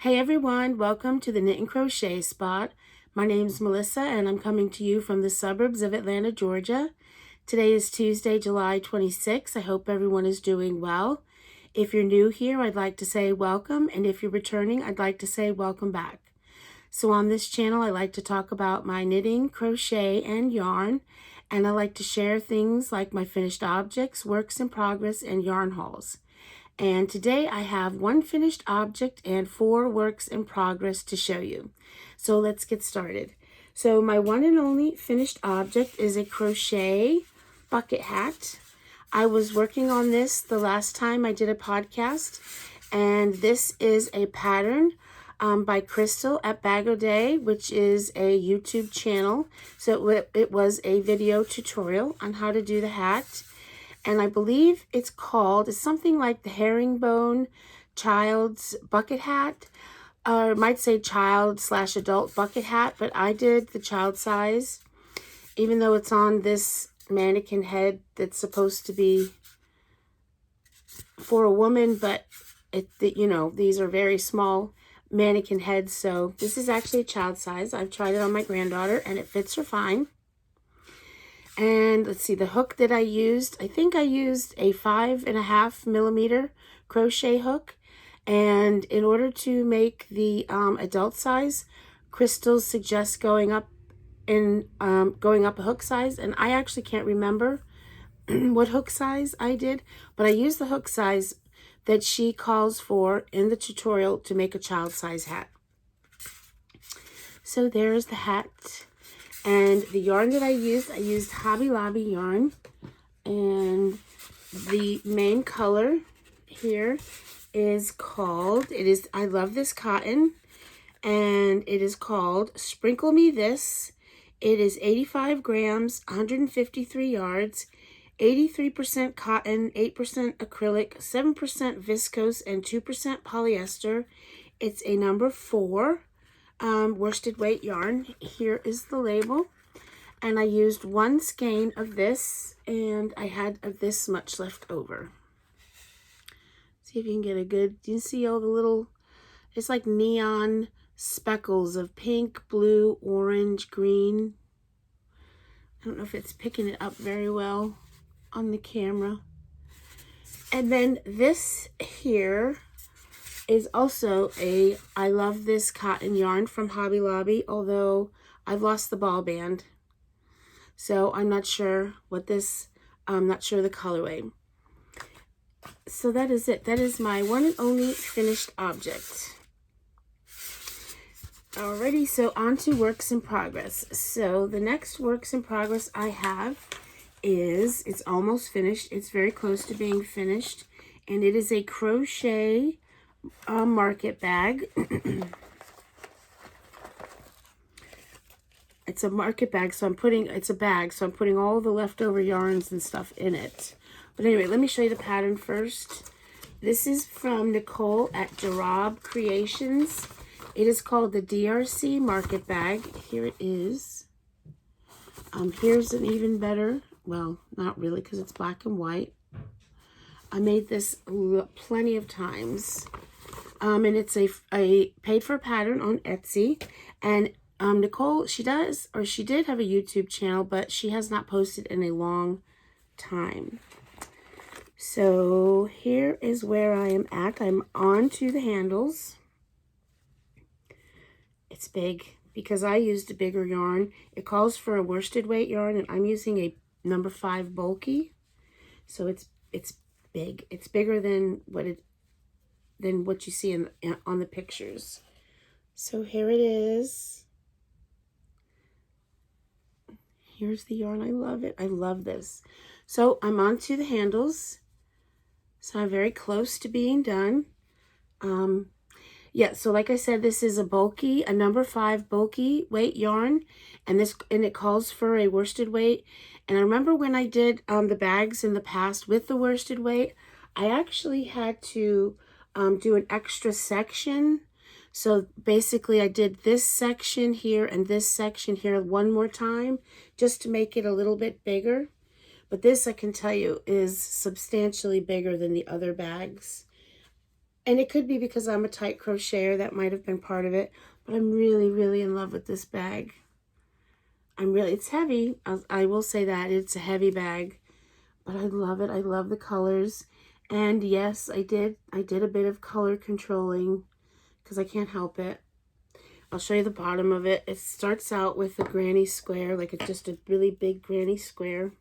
Hey everyone, welcome to the Knit and Crochet Spot. My name's Melissa and I'm coming to you from the suburbs of Atlanta, Georgia. Today is Tuesday, July 26th. I hope everyone is doing well. If you're new here, I'd like to say welcome, and if you're returning, I'd like to say welcome back. So on this channel, I like to talk about my knitting, crochet, and yarn, and I like to share things like my finished objects, works in progress, and yarn hauls. And today I have one finished object and 4 works in progress to show you. So let's get started. So my one and only finished object is a crochet bucket hat. I was working on this the last time I did a podcast, and this is a pattern by Crystal at Bag O' Day, which is a YouTube channel. So it was a video tutorial on how to do the hat. And I believe it's something like the herringbone child's bucket hat, or it might say child/adult bucket hat, but I did the child size, even though it's on this mannequin head that's supposed to be for a woman, but these are very small mannequin heads, so this is actually a child size. I've tried it on my granddaughter and it fits her fine. And let's see, the hook that I used, I think I used a 5.5 millimeter crochet hook. And in order to make the adult size, Crystal suggests going up a hook size. And I actually can't remember what hook size I did, but I used the hook size that she calls for in the tutorial to make a child size hat. So there's the hat. And the yarn that I used Hobby Lobby yarn. And the main color here is I love this cotton. And it is called Sprinkle Me This. It is 85 grams, 153 yards, 83% cotton, 8% acrylic, 7% viscose, and 2% polyester. It's a number 4. Worsted weight yarn. Here is the label, and I used 1 skein of this, and I had this much left over. See if you can get a good, you see all the little, it's like neon speckles of pink, blue, orange, green. I don't know if it's picking it up very well on the camera. And then this here is also I love this cotton yarn from Hobby Lobby, although I've lost the ball band. So I'm not sure I'm not sure the colorway. So that is it. That is my one and only finished object. Alrighty, so on to works in progress. So the next works in progress I have it's almost finished. It's very close to being finished. And it is a crochet market bag. It's a market bag, so it's a bag, so I'm putting all the leftover yarns and stuff in it. But anyway, let me show you the pattern first. This is from Nicole at Drc Creations. It is called the Drc Market Bag. Here it is. Here's an even better, well, not really because it's black and white. I made this plenty of times. And it's a paid-for pattern on Etsy. And Nicole, she did have a YouTube channel, but she has not posted in a long time. So here is where I am at. I'm on to the handles. It's big because I used a bigger yarn. It calls for a worsted weight yarn, and I'm using a number 5 bulky. So it's big. It's bigger than what you see on the pictures. So here it is. Here's the yarn. I love it. I love this. So I'm on to the handles. So I'm very close to being done. Yeah, so like I said, this is a number 5 bulky weight yarn, and it calls for a worsted weight. And I remember when I did the bags in the past with the worsted weight, I actually had to do an extra section. So basically I did this section here and this section here one more time just to make it a little bit bigger. But this, I can tell you, is substantially bigger than the other bags. And it could be because I'm a tight crocheter, that might have been part of it. But I'm really, really in love with this bag. It's heavy. I will say that. It's a heavy bag. But I love it. I love the colors. And yes, I did a bit of color controlling because I can't help it. I'll show you the bottom of it. It starts out with a granny square, like it's just a really big granny square.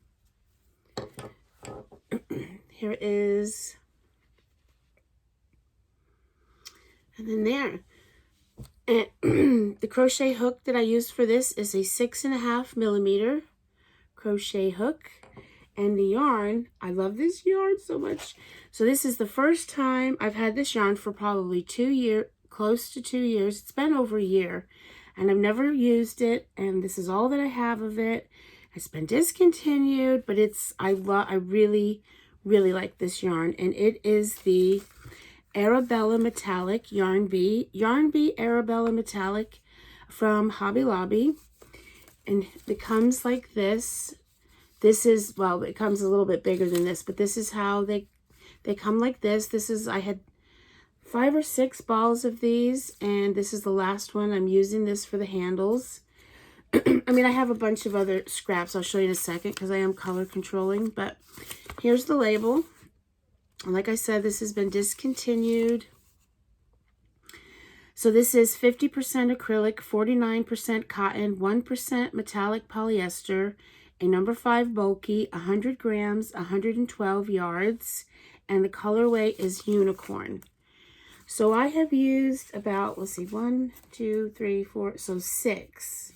Here it is. And then there. And the crochet hook that I used for this is a 6.5 millimeter crochet hook. And the yarn, I love this yarn so much. So this is the first time I've had this yarn for probably 2 years, close to 2 years. It's been over a year and I've never used it. And this is all that I have of it. It's been discontinued, but I really, really like this yarn. And it is the Arabella Metallic Yarn Bee Arabella Metallic from Hobby Lobby. And it comes like this. This is, well, it comes a little bit bigger than this, but this is how they come like this. I had 5 or 6 balls of these, and this is the last one. I'm using this for the handles. I mean, I have a bunch of other scraps. I'll show you in a second because I am color controlling, but here's the label. And like I said, this has been discontinued. So this is 50% acrylic, 49% cotton, 1% metallic polyester, a number 5 bulky, 100 grams, 112 yards, and the colorway is unicorn. So I have used about, let's see, 1, 2, 3, 4, so 6.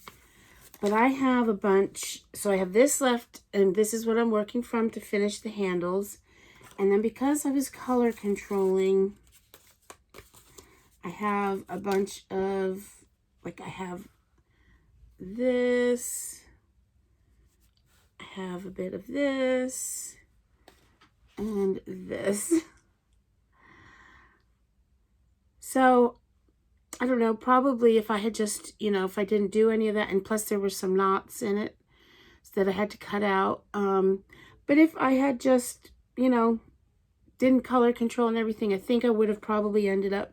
But I have a bunch, so I have this left, and this is what I'm working from to finish the handles. And then because I was color controlling, I have a bunch of, like I have this, I have a bit of this, and this. So, I don't know, probably if I had just, if I didn't do any of that, and plus there were some knots in it that I had to cut out. But if I had just, didn't color control and everything, I think I would have probably ended up,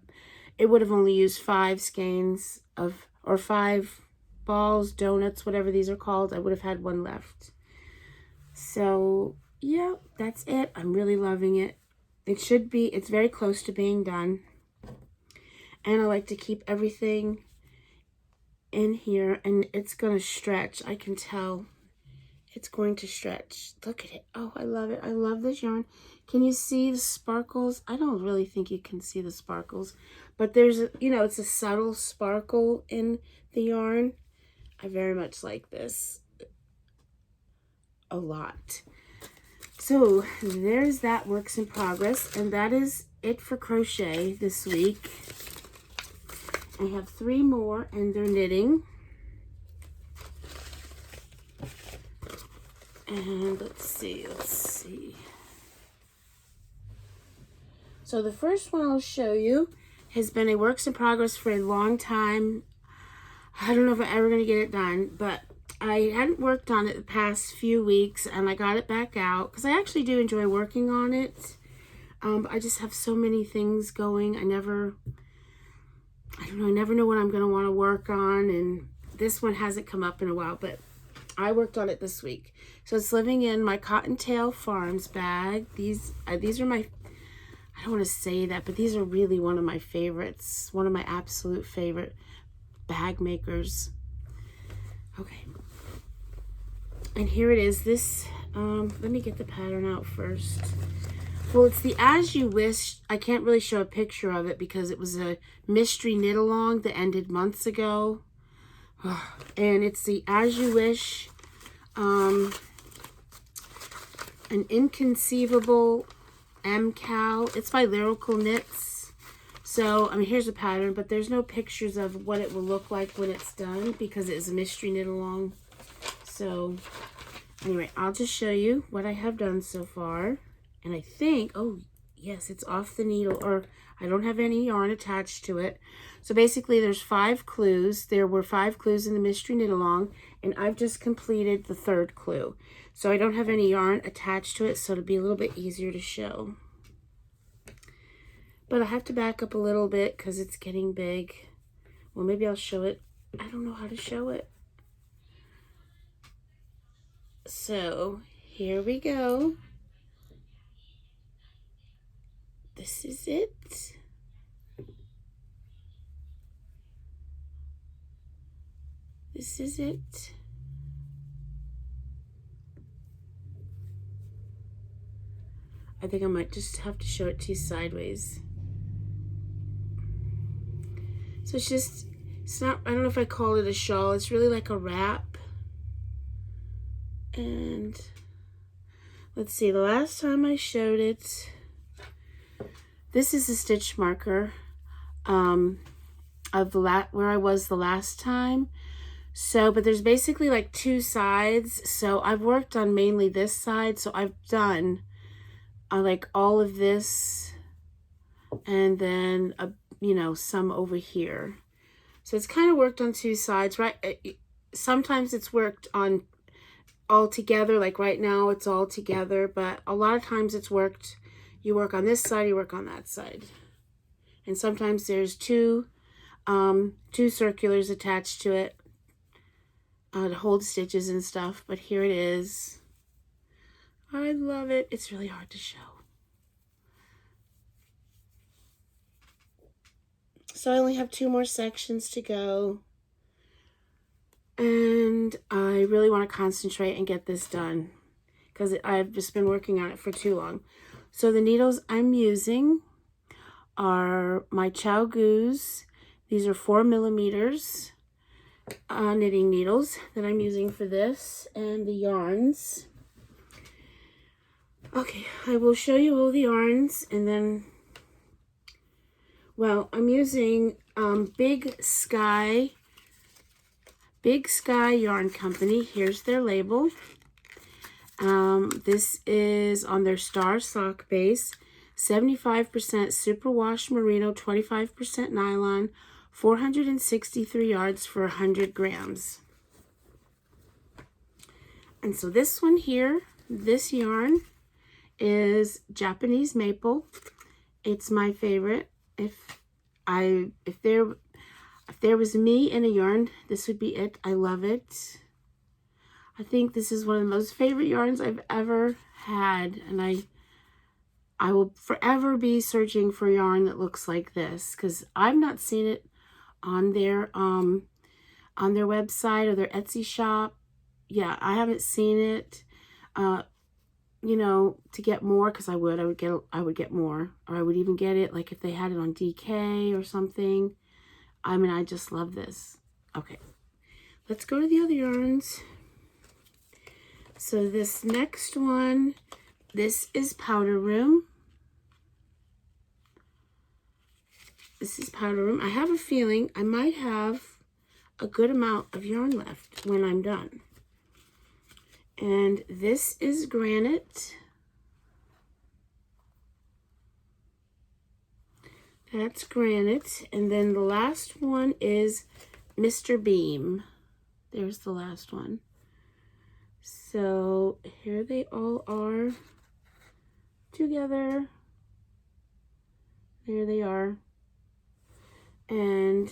it would have only used 5 skeins of, or 5 balls, donuts, whatever these are called. I would have had 1 left. So, yeah, that's it. I'm really loving it. It's very close to being done. And I like to keep everything in here, and it's going to stretch. I can tell it's going to stretch. Look at it. Oh, I love it. I love this yarn. Can you see the sparkles? I don't really think you can see the sparkles, but there's, it's a subtle sparkle in the yarn. I very much like this a lot. So there's that works in progress, and that is it for crochet this week. I have 3 more, and they're knitting. And let's see. So the first one I'll show you has been a works in progress for a long time. I don't know if I'm ever going to get it done, but I hadn't worked on it the past few weeks, and I got it back out because I actually do enjoy working on it. I just have so many things going. I never know what I'm going to want to work on, and this one hasn't come up in a while, but I worked on it this week. So it's living in my Cottontail Farms bag. These are my, I don't want to say that, but these are really one of my favorites, one of my absolute favorite bag makers. Okay. And here it is. This, let me get the pattern out first. Well, it's the As You Wish. I can't really show a picture of it because it was a mystery knit along that ended months ago. And it's the As You Wish, an Inconceivable MKAL. It's by Lyrical Knits. So, I mean, here's a pattern, but there's no pictures of what it will look like when it's done because it is a mystery knit along. So, anyway, I'll just show you what I have done so far. And I think, oh, yes, it's off the needle, or I don't have any yarn attached to it. So basically, there's 5 clues. There were 5 clues in the mystery knit along, and I've just completed the 3rd clue. So I don't have any yarn attached to it, so it'll be a little bit easier to show. But I have to back up a little bit because it's getting big. Well, maybe I'll show it. I don't know how to show it. So here we go. This is it. This is it. I think I might just have to show it to you sideways. So it's not, I don't know if I call it a shawl. It's really like a wrap. And let's see, the last time I showed it, this is a stitch marker of where I was the last time. So, but there's basically like two sides. So I've worked on mainly this side. So I've done like all of this and then, you know, some over here. So it's kind of worked on two sides, right? Sometimes it's worked on all together, like right now it's all together, but a lot of times it's worked, you work on this side, you work on that side. And sometimes there's two circulars attached to it to hold stitches and stuff, but here it is. I love it. It's really hard to show. So I only have 2 more sections to go. And I really want to concentrate and get this done because I've just been working on it for too long. So the needles I'm using are my Chow Goose. These are 4 millimeters knitting needles that I'm using for this, and the yarns. Okay, I will show you all the yarns, and then, well, I'm using Big Sky Yarn Company. Here's their label. This is on their Star Sock base. 75% superwash merino, 25% nylon, 463 yards for 100 grams. And so this one here, this yarn is Japanese maple. It's my favorite. If there was me in a yarn, this would be it. I love it. I think this is one of the most favorite yarns I've ever had, and I will forever be searching for yarn that looks like this because I've not seen it on their website or their Etsy shop. Yeah, I haven't seen it. You know, to get more, because I would get more, or I would even get it like if they had it on DK or something. I mean, I just love this. Okay, let's go to the other yarns. So this next one, this is Powder Room. This is Powder Room. I have a feeling I might have a good amount of yarn left when I'm done. And this is Granite. That's Granite. And then the last one is Mr. Beam. There's the last one. So here they all are together. There they are. And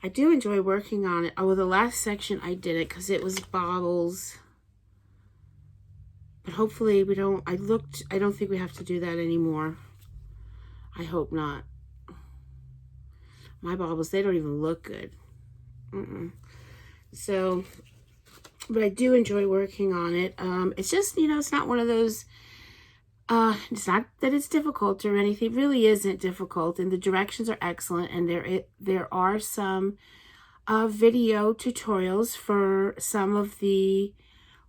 I do enjoy working on it. Oh, the last section I did it because it was bobbles. But hopefully we don't, I don't think we have to do that anymore. I hope not. My bobbles, they don't even look good. So, but I do enjoy working on it. It's just, you know, it's not one of those, it's not that it's difficult or anything. It really isn't difficult, and the directions are excellent, and there are some video tutorials for some of the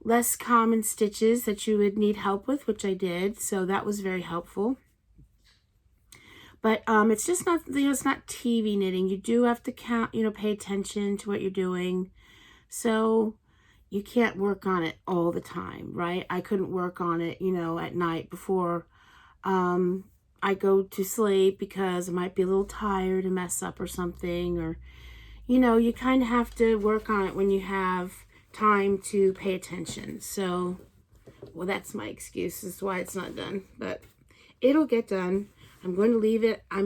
less common stitches that you would need help with, which I did, so that was very helpful. But it's just not, you know, it's not TV knitting. You do have to count, you know, pay attention to what you're doing. So you can't work on it all the time, right? I couldn't work on it, you know, at night before I go to sleep because I might be a little tired and mess up or something. Or, you know, you kind of have to work on it when you have time to pay attention. So, well, that's my excuse as to why it's not done. But it'll get done. I'm going to leave it. I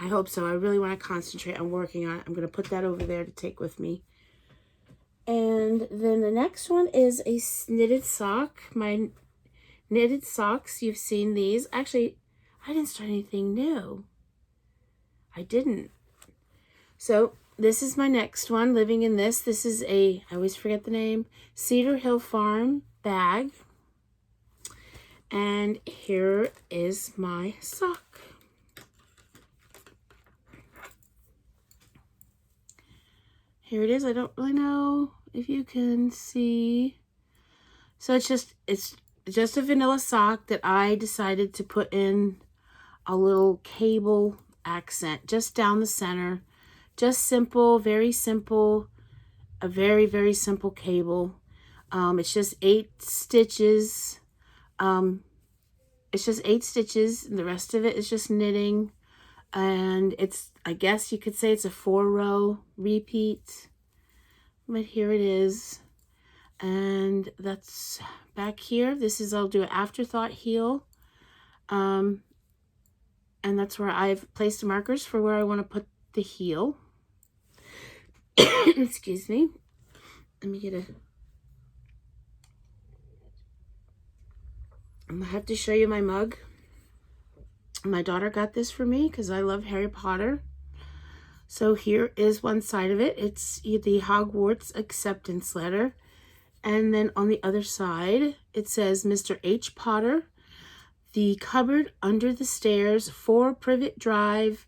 hope so. I really want to concentrate on working on it. I'm going to put that over there to take with me. And then the next one is a knitted sock. My knitted socks, you've seen these. Actually, I didn't start anything new. I didn't. So this is my next one, living in this. This is I always forget the name, Cedar Hill Farm bag. And here is my sock. Here it is. I don't really know if you can see. So it's just a vanilla sock that I decided to put in a little cable accent just down the center. Just simple, very simple, a very, very simple cable. It's just 8 stitches. It's just 8 stitches, and the rest of it is just knitting. And I guess you could say it's a 4-row repeat. But here it is. And that's back here. I'll do an afterthought heel. And that's where I've placed markers for where I want to put the heel. Excuse me. Let me get I'm gonna have to show you my mug. My daughter got this for me because I love Harry Potter. So here is one side of it. It's the Hogwarts acceptance letter. And then on the other side, it says, Mr. H. Potter, the cupboard under the stairs, 4 Privet Drive,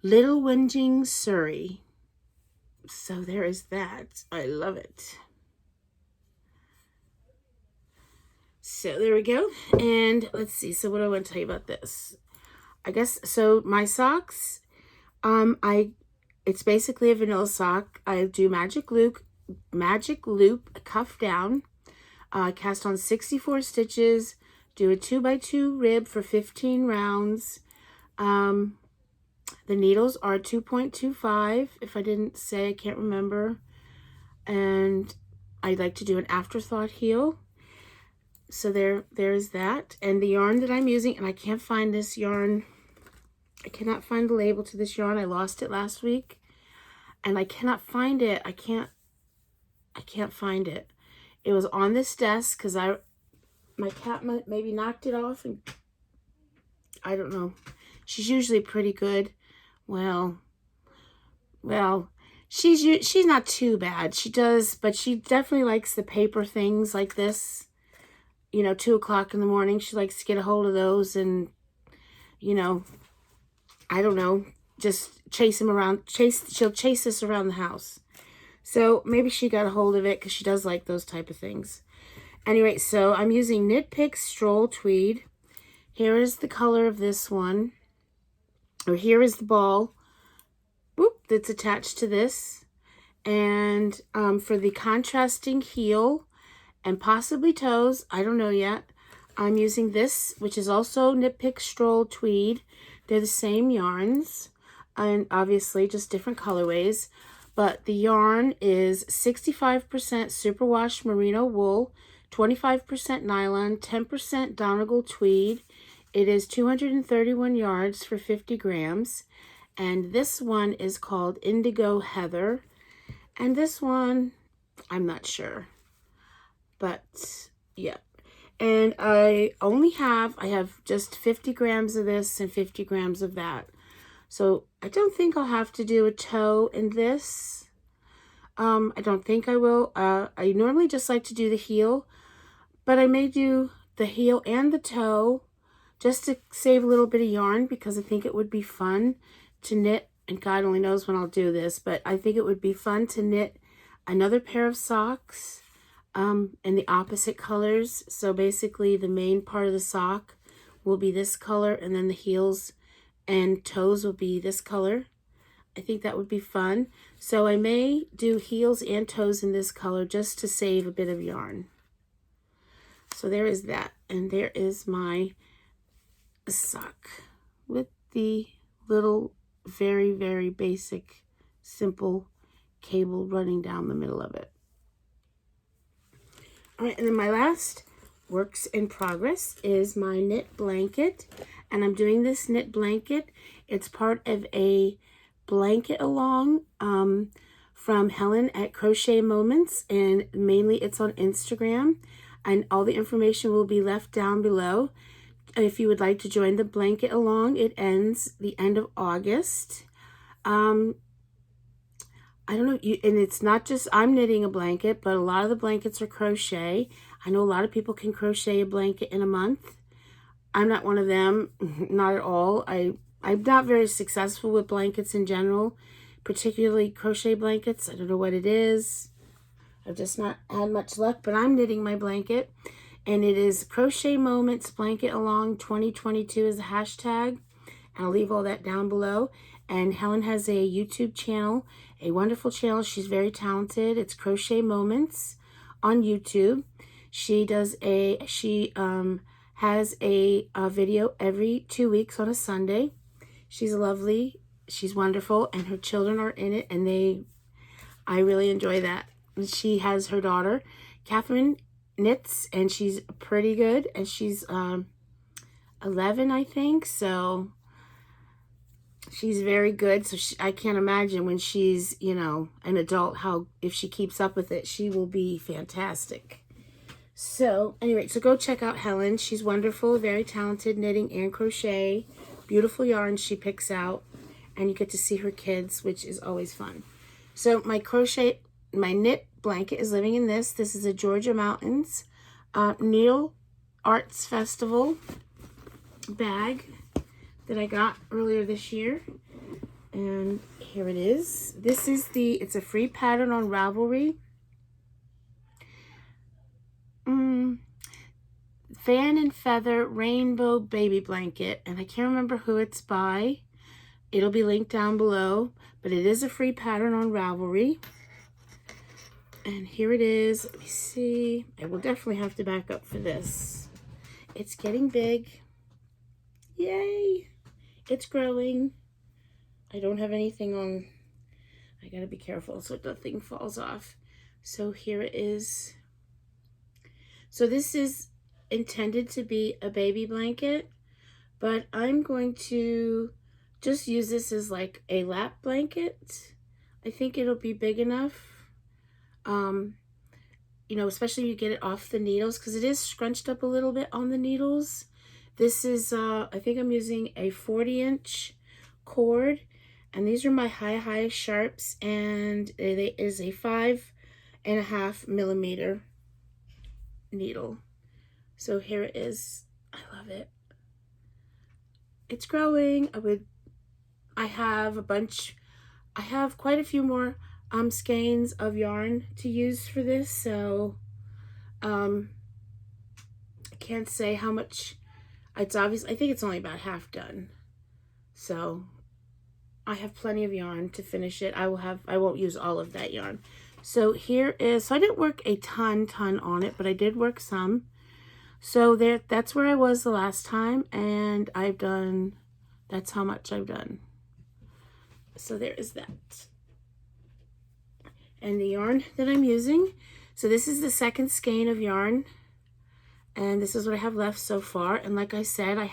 Little Whinging, Surrey. So there is that. I love it. So there we go. And let's see. So what do I want to tell you about this? I guess, so my socks, it's basically a vanilla sock. I do magic loop cuff down, cast on 64 stitches, do a 2x2 rib for 15 rounds. The needles are 2.25, if I didn't say, I can't remember. And I'd like to do an afterthought heel. So there's that. And the yarn that I'm using, and I can't find this yarn. I cannot find the label to this yarn. I lost it last week. And I cannot find it. I can't find it. It was on this desk because my cat maybe knocked it off, and I don't know. She's usually pretty good. Well, she's not too bad. She does, but she definitely likes the paper things like this. 2 o'clock in the morning, she likes to get a hold of those and, I don't know, just chase him around. She'll chase us around the house. So maybe she got a hold of it because she does like those type of things. Anyway, so I'm using Knit Picks Stroll Tweed. Here is the color of this one. Or here is the ball that's attached to this. And for the contrasting heel and possibly toes, I don't know yet, I'm using this, which is also Knit Picks Stroll Tweed. They're the same yarns, and obviously just different colorways. But the yarn is 65% superwash merino wool, 25% nylon, 10% Donegal tweed. It is 231 yards for 50 grams. And this one is called Indigo Heather. And this one, I'm not sure. But, yeah. And I have just 50 grams of this and 50 grams of that. So I don't think I'll have to do a toe in this. I don't think I will. I normally just like to do the heel, but I may do the heel and the toe just to save a little bit of yarn, because I think it would be fun to knit, and God only knows when I'll do this, but I think it would be fun to knit another pair of socks in the opposite colors. So basically the main part of the sock will be this color, and then the heels and toes will be this color. I think that would be fun. So I may do heels and toes in this color just to save a bit of yarn. So there is that. And there is my sock with the little very, very basic, simple cable running down the middle of it. All right, and then my last works in progress is my knit blanket. And I'm doing this knit blanket. It's part of a blanket along from Helen at Crochet Moments. And mainly it's on Instagram. And all the information will be left down below. If you would like to join the blanket along, it ends the end of August. I don't know, and it's not just I'm knitting a blanket, but a lot of the blankets are crochet. I know a lot of people can crochet a blanket in a month. I'm not one of them, not at all. I'm not very successful with blankets in general, particularly crochet blankets. I don't know what it is. I've just not had much luck, but I'm knitting my blanket. And it is Crochet Moments Blanket Along 2022 is the hashtag. I'll leave all that down below. And Helen has a YouTube channel, a wonderful channel. She's very talented. It's Crochet Moments on YouTube. She has a video every 2 weeks on a Sunday. She's lovely. She's wonderful, and her children are in it, and I really enjoy that. She has her daughter, Catherine, knits, and she's pretty good, and she's 11, I think, so she's very good. So I can't imagine when she's, you know, an adult, how if she keeps up with it, she will be fantastic. So anyway, so go check out Helen. She's wonderful, very talented, knitting and crochet. Beautiful yarns she picks out, and you get to see her kids, which is always fun. So my knit blanket is living in this. This is a Georgia Mountains Needle Arts Festival bag that I got earlier this year. And here it is. This is it's a free pattern on Ravelry. Fan and Feather Rainbow Baby Blanket. And I can't remember who it's by. It'll be linked down below. But it is a free pattern on Ravelry. And here it is. Let me see. I will definitely have to back up for this. It's getting big. Yay! It's growing. I don't have anything on. I gotta be careful so nothing falls off. So here it is. So this is intended to be a baby blanket, but I'm going to just use this as like a lap blanket. I think it'll be big enough. You know, especially when you get it off the needles, because it is scrunched up a little bit on the needles. This is, I think I'm using a 40-inch cord, and these are my high sharps, and it is a 5.5 millimeter needle. So here it is. I love it. It's growing. I have quite a few more skeins of yarn to use for this, so I can't say how much. It's obvious. I think it's only about half done, so I have plenty of yarn to finish it. I won't use all of that yarn. So here is, so I didn't work a ton on it, but I did work some. So that's where I was the last time, and that's how much I've done. So there is that. And the yarn that I'm using, so this is the second skein of yarn, and this is what I have left so far. And like I said, I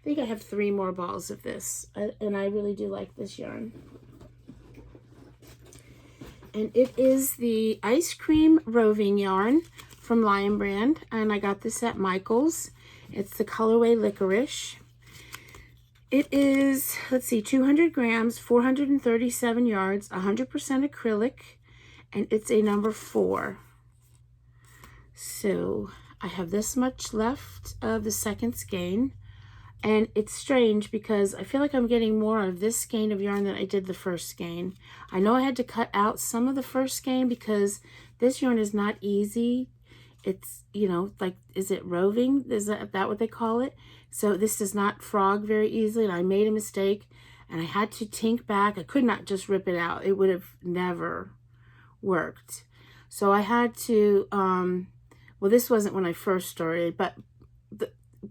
think I have 3 more balls of this, and I really do like this yarn. And it is the Ice Cream Roving yarn from Lion Brand, and I got this at Michael's. It's the colorway Licorice. It is, let's see, 200 grams, 437 yards, 100% acrylic, and it's a number 4. So I have this much left of the second skein, and it's strange because I feel like I'm getting more of this skein of yarn than I did the first skein. I know I had to cut out some of the first skein because this yarn is not easy. It's, you know, like, is it roving? Is that what they call it? So this does not frog very easily, and I made a mistake, and I had to tink back. I could not just rip it out. It would have never worked. So I had to, well, this wasn't when I first started, but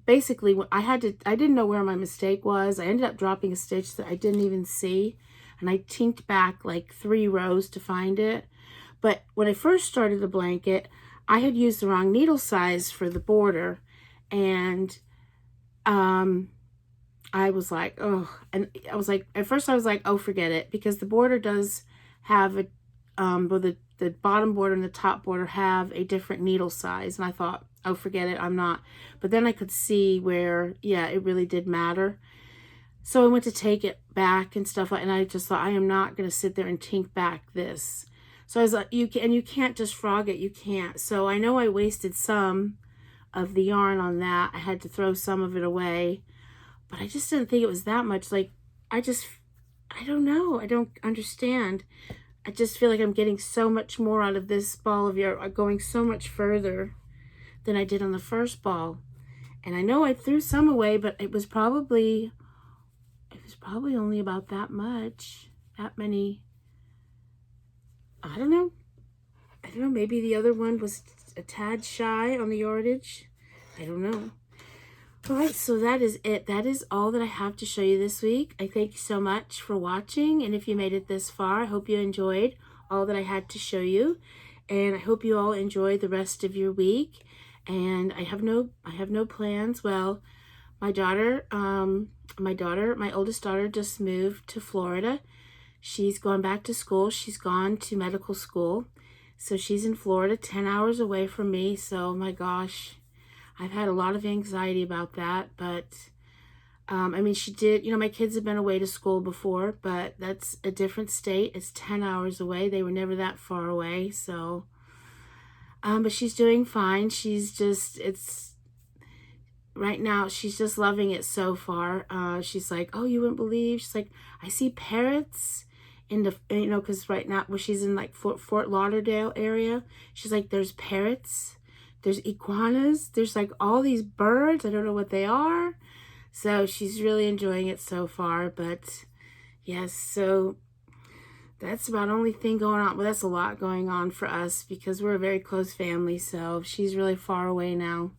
basically I didn't know where my mistake was. I ended up dropping a stitch that I didn't even see, and I tinked back like 3 rows to find it. But when I first started the blanket, I had used the wrong needle size for the border, and I was like, oh, and I was like, at first I was like, oh, forget it, because the border does have a, well, the bottom border and the top border have a different needle size, and I thought, oh, forget it, I'm not. But then I could see where, yeah, it really did matter. So I went to take it back and stuff, and I just thought, I am not going to sit there and tink back this. So I was like, you can't just frog it, you can't. So I know I wasted some of the yarn on that. I had to throw some of it away, but I just didn't think it was that much. Like, I don't know. I don't understand. I just feel like I'm getting so much more out of this ball of yarn, going so much further than I did on the first ball. And I know I threw some away, but it was probably only about that much, that many. I don't know. Maybe the other one was a tad shy on the yardage. I don't know. All right, so that is it. That is all that I have to show you this week. I thank you so much for watching, and if you made it this far, I hope you enjoyed all that I had to show you, and I hope you all enjoy the rest of your week. And I have no plans. Well, my oldest daughter just moved to Florida. She's gone back to school. She's gone to medical school. So she's in Florida, 10 hours away from me. So, my gosh, I've had a lot of anxiety about that. But, I mean, she did, my kids have been away to school before, but that's a different state. It's 10 hours away. They were never that far away. So, but she's doing fine. Right now, she's just loving it so far. She's like, oh, you wouldn't believe. She's like, I see parrots in the, because right now, where she's in like Fort Lauderdale area, she's like, there's parrots, there's iguanas, there's like all these birds. I don't know what they are. So she's really enjoying it so far. But yes, so that's about the only thing going on. Well, that's a lot going on for us because we're a very close family. So she's really far away now.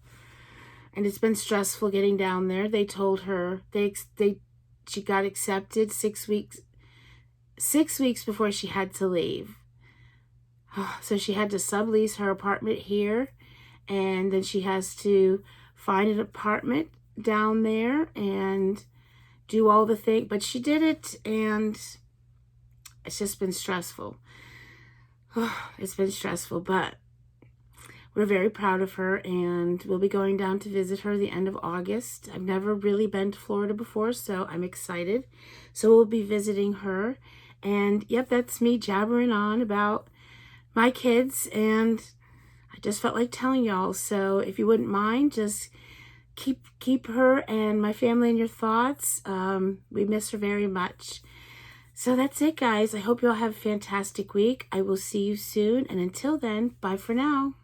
And it's been stressful getting down there. They told her she got accepted 6 weeks before she had to leave. So she had to sublease her apartment here, and then she has to find an apartment down there and do all the things. But she did it, and it's just been stressful. It's been stressful, but we're very proud of her, and we'll be going down to visit her the end of August. I've never really been to Florida before, so I'm excited. So we'll be visiting her. And yep, that's me jabbering on about my kids, and I just felt like telling y'all. So if you wouldn't mind, just keep her and my family in your thoughts. We miss her very much. So that's it, guys. I hope you all have a fantastic week. I will see you soon, and until then, bye for now.